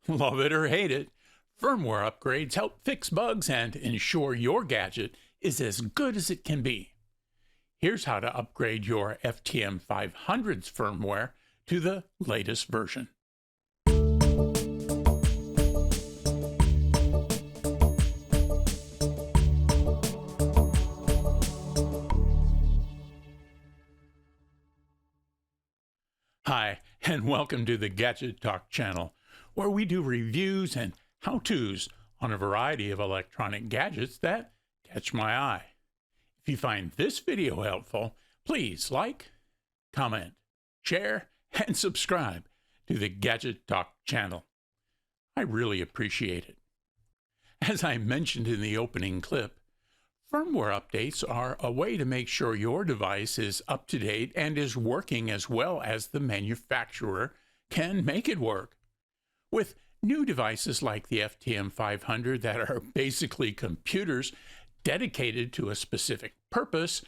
Love it or hate it, firmware upgrades help fix bugs and ensure your gadget is as good as it can be. Here's how to upgrade your FTM-500's firmware to the latest version. Hi, and welcome to the Gadget Talk channel, where we do reviews and how-tos on a variety of electronic gadgets that catch my eye. If you find this video helpful, please like, comment, share, and subscribe to the Gadget Talk channel. I really appreciate it. As I mentioned in the opening clip, firmware updates are a way to make sure your device is up to date and is working as well as the manufacturer can make it work. With new devices like the FTM-500 that are basically computers dedicated to a specific purpose,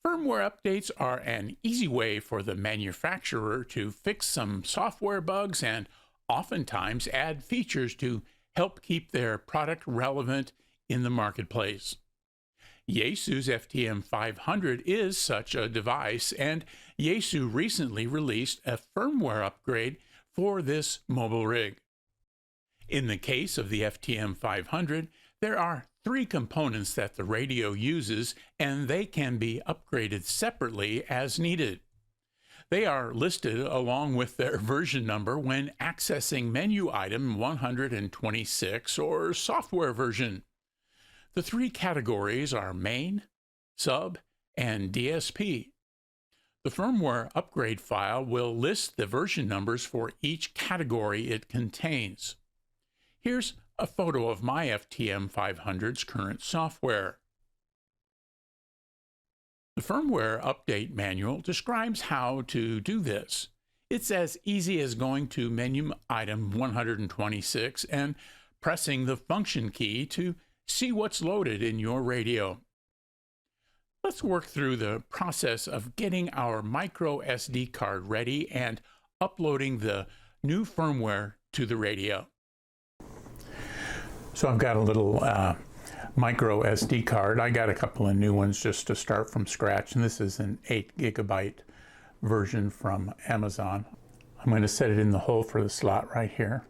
firmware updates are an easy way for the manufacturer to fix some software bugs and oftentimes add features to help keep their product relevant in the marketplace. Yaesu's FTM-500 is such a device, and Yaesu recently released a firmware upgrade for this mobile rig. In the case of the FTM-500, there are three components that the radio uses, and they can be upgraded separately as needed. They are listed along with their version number when accessing menu item 126 or software version. The three categories are main, sub, and DSP. The firmware upgrade file will list the version numbers for each category it contains. Here's a photo of my FTM-500's current software. The firmware update manual describes how to do this. It's as easy as going to menu item 126 and pressing the function key to see what's loaded in your radio. Let's work through the process of getting our micro SD card ready and uploading the new firmware to the radio. So I've got a little micro SD card. I got a couple of new ones just to start from scratch, and this is an 8 GB version from Amazon. I'm going to set it in the hole for the slot right here.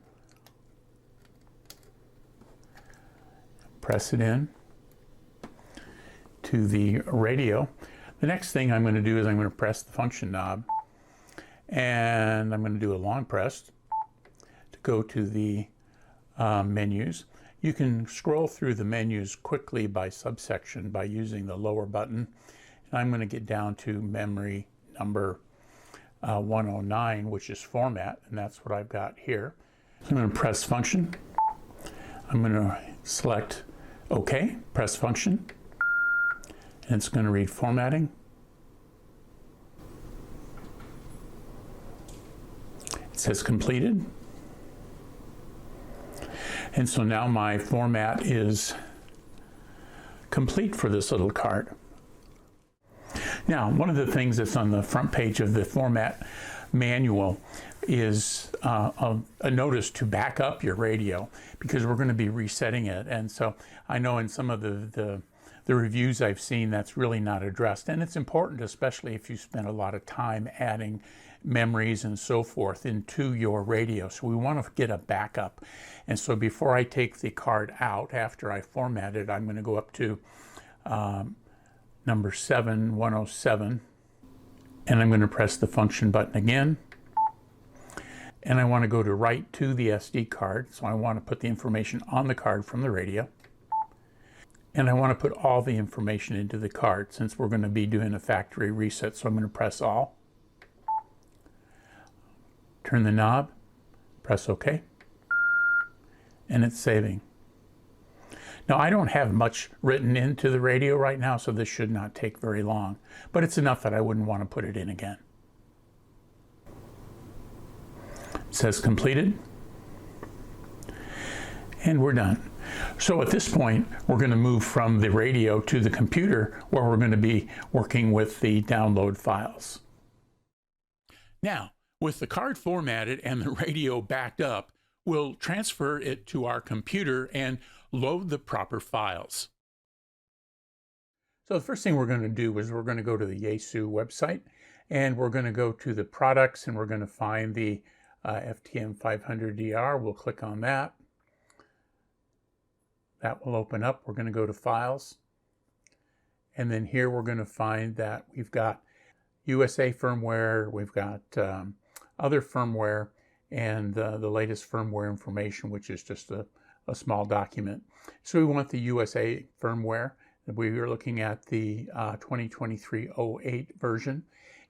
Press it in to the radio. The next thing I'm going to do is I'm going to press the function knob, and I'm going to do a long press to go to the menus. You can scroll through the menus quickly by subsection by using the lower button. And I'm going to get down to memory number 109, which is format, and that's what I've got here. So I'm going to press function. I'm going to select OK, press function, and it's going to read formatting. It says completed. And so now my format is complete for this little card. Now, one of the things that's on the front page of the format manual is a notice to back up your radio, because we're going to be resetting it. And so I know in some of the reviews I've seen that's really not addressed, and it's important, especially if you spend a lot of time adding memories and so forth into your radio. So we want to get a backup. And so before I take the card out, after I format it, I'm going to go up to number 107, and I'm going to press the function button again. And I want to go to write to the SD card. So I want to put the information on the card from the radio. And I want to put all the information into the card since we're going to be doing a factory reset. So I'm going to press all. Turn the knob, press OK, and it's saving. Now, I don't have much written into the radio right now, so this should not take very long, but it's enough that I wouldn't want to put it in again. It says completed, and we're done. So at this point, we're going to move from the radio to the computer, where we're going to be working with the download files. Now, with the card formatted and the radio backed up, we'll transfer it to our computer and load the proper files. So the first thing we're going to do is we're going to go to the Yaesu website, and we're going to go to the products, and we're going to find the FTM-500DR. We'll click on that. That will open up. We're going to go to Files. And then here we're going to find that we've got USA firmware, we've got other firmware, and the latest firmware information, which is just a small document. So we want the USA firmware. We are looking at the 2023-08 version.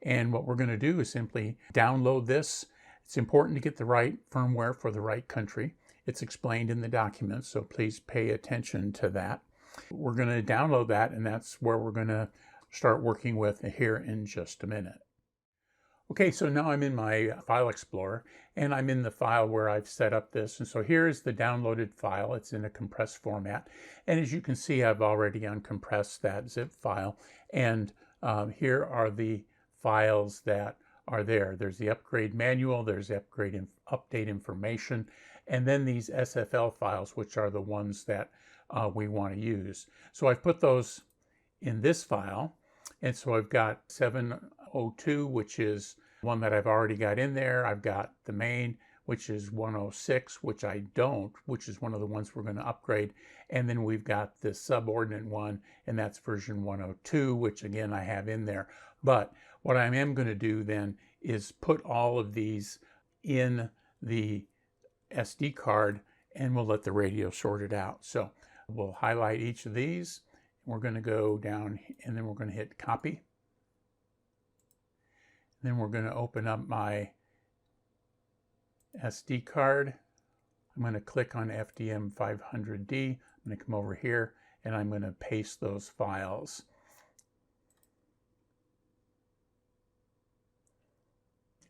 And what we're going to do is simply download this. It's important to get the right firmware for the right country. It's explained in the document, so please pay attention to that. We're going to download that, and that's where we're going to start working with here in just a minute. Okay, so now I'm in my File Explorer, and I'm in the file where I've set up this. And so here is the downloaded file. It's in a compressed format. And as you can see, I've already uncompressed that zip file. And here are the files that are there. There's the upgrade manual, there's the update information, and then these SFL files, which are the ones that we want to use. So I've put those in this file. And so I've got 702, which is one that I've already got in there. I've got the main, which is 106, which I don't, which is one of the ones we're going to upgrade. And then we've got the subordinate one, and that's version 102, which again I have in there. But what I am going to do then is put all of these in the SD card, and we'll let the radio sort it out. So we'll highlight each of these. We're going to go down, and then we're going to hit copy. Then we're going to open up my SD card. I'm going to click on FTM-500D. I'm going to come over here, and I'm going to paste those files.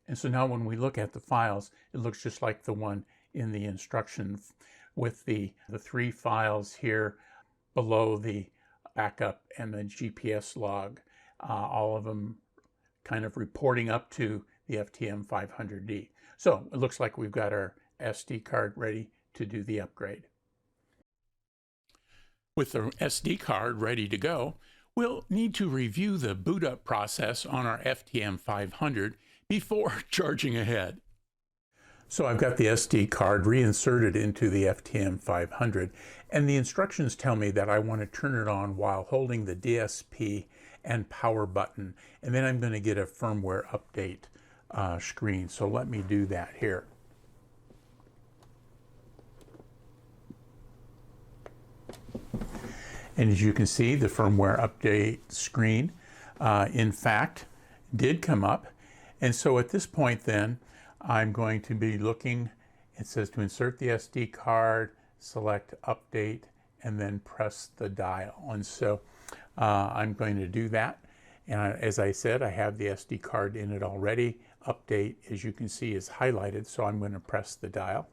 And so now when we look at the files, it looks just like the one in the instructions with the three files here below the backup and the GPS log, all of them kind of reporting up to the FTM-500D. So it looks like we've got our SD card ready to do the upgrade. With the SD card ready to go, we'll need to review the boot up process on our FTM-500 before charging ahead. So I've got the SD card reinserted into the FTM-500, and the instructions tell me that I want to turn it on while holding the DSP and power button, and then I'm going to get a firmware update screen. So let me do that here. And as you can see, the firmware update screen, in fact, did come up. And so at this point then, I'm going to be looking, it says to insert the SD card, select update, and then press the dial. And so I'm going to do that. And as I said, I have the SD card in it already. Update, as you can see, is highlighted, so I'm going to press the dial.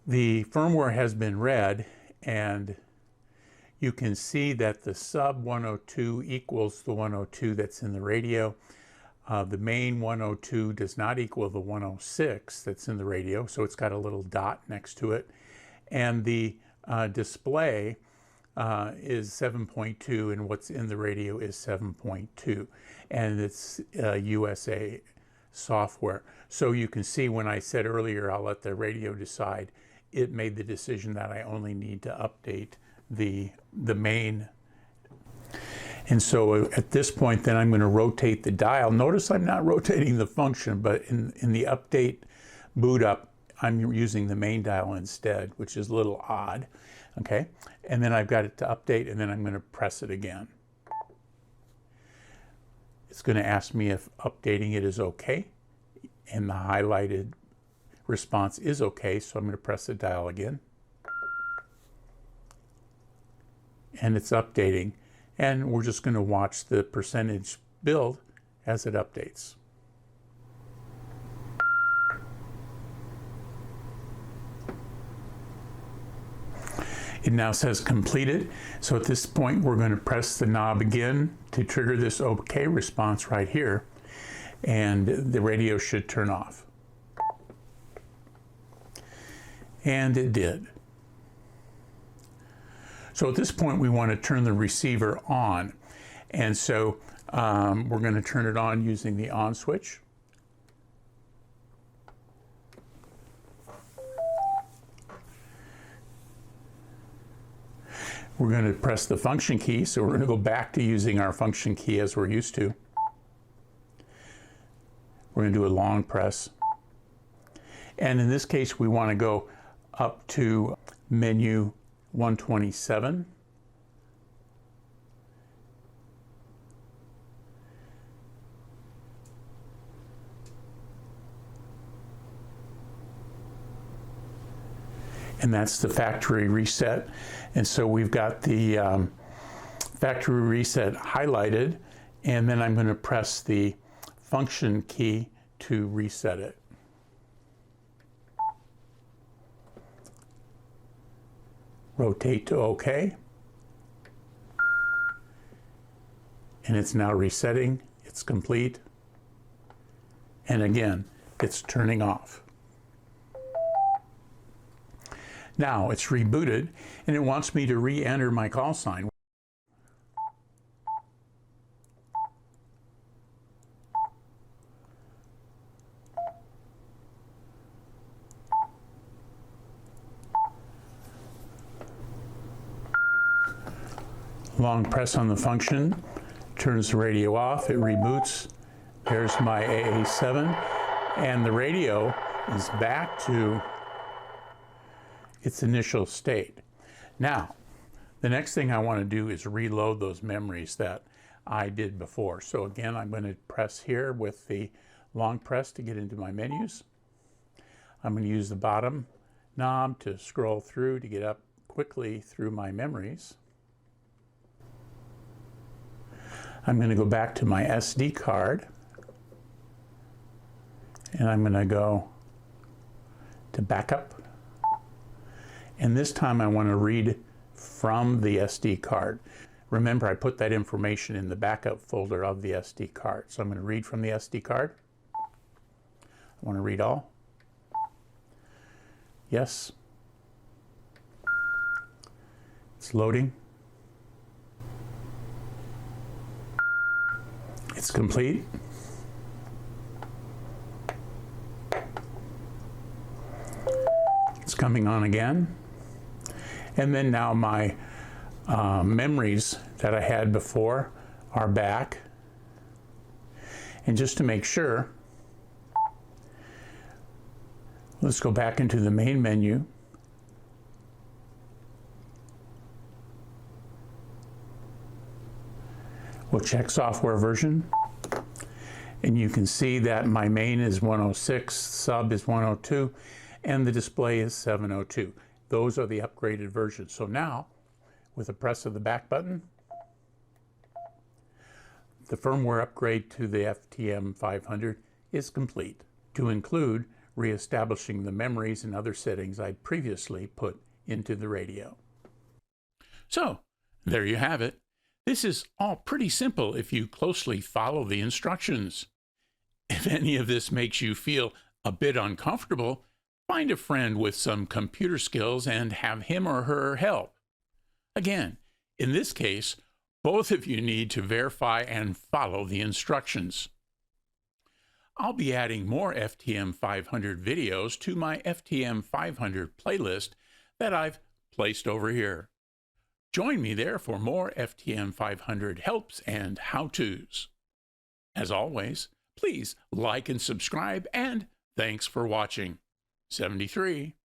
The firmware has been read, and you can see that the sub 102 equals the 102 that's in the radio. The main 102 does not equal the 106 that's in the radio, so it's got a little dot next to it. And the display is 7.2, and what's in the radio is 7.2. And it's USA software. So you can see when I said earlier, I'll let the radio decide, it made the decision that I only need to update the main. And so at this point, then I'm going to rotate the dial. Notice I'm not rotating the function, but in the update boot up, I'm using the main dial instead, which is a little odd. Okay, and then I've got it to update, and then I'm going to press it again. It's going to ask me if updating it is okay, and the highlighted response is okay, so I'm going to press the dial again. And it's updating, and we're just going to watch the percentage build as it updates. It now says completed. So at this point, we're going to press the knob again to trigger this OK response right here, and the radio should turn off. And it did. So at this point, we want to turn the receiver on. And so we're going to turn it on using the on switch. We're going to press the function key, so we're going to go back to using our function key as we're used to. We're going to do a long press. And in this case, we want to go up to menu 127. And that's the factory reset. And so we've got the factory reset highlighted, and then I'm going to press the function key to reset it. Rotate to OK. And it's now resetting. It's complete. And again, it's turning off. Now it's rebooted, and it wants me to re-enter my call sign. Long press on the function, turns the radio off, it reboots. There's my AA7, and the radio is back to its initial state. Now, the next thing I want to do is reload those memories that I did before. So again, I'm going to press here with the long press to get into my menus. I'm going to use the bottom knob to scroll through to get up quickly through my memories. I'm going to go back to my SD card, and I'm going to go to backup. And this time I want to read from the SD card. Remember, I put that information in the backup folder of the SD card. So I'm going to read from the SD card. I want to read all. Yes. It's loading. It's complete. It's coming on again. And then now my memories that I had before are back. And just to make sure, let's go back into the main menu. We'll check software version. And you can see that my main is 106, sub is 102, and the display is 702. Those are the upgraded versions. So now, with a press of the back button, the firmware upgrade to the FTM-500 is complete, to include reestablishing the memories and other settings I'd previously put into the radio. So, there you have it. This is all pretty simple if you closely follow the instructions. If any of this makes you feel a bit uncomfortable, find a friend with some computer skills and have him or her help. Again, in this case, both of you need to verify and follow the instructions. I'll be adding more FTM-500 videos to my FTM-500 playlist that I've placed over here. Join me there for more FTM-500 helps and how-tos. As always, please like and subscribe, and thanks for watching. 73.